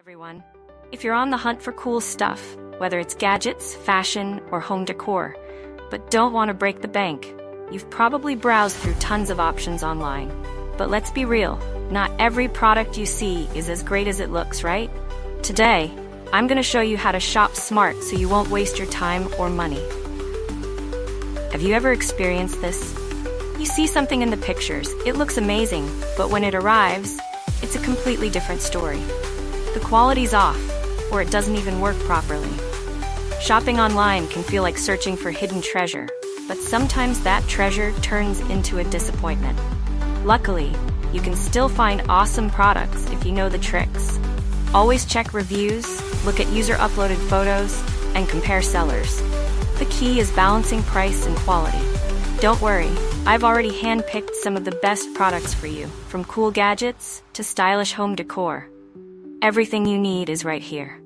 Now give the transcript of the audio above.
Everyone. If you're on the hunt for cool stuff, whether it's gadgets, fashion, or home decor, but don't want to break the bank, you've probably browsed through tons of options online. But let's be real, not every product you see is as great as it looks, right? Today, I'm going to show you how to shop smart so you won't waste your time or money. Have you ever experienced this? You see something in the pictures, it looks amazing, but when it arrives, it's a completely different story. The quality's off, or it doesn't even work properly. Shopping online can feel like searching for hidden treasure, but sometimes that treasure turns into a disappointment. Luckily, you can still find awesome products if you know the tricks. Always check reviews, look at user-uploaded photos, and compare sellers. The key is balancing price and quality. Don't worry, I've already hand-picked some of the best products for you, from cool gadgets to stylish home decor. Everything you need is right here.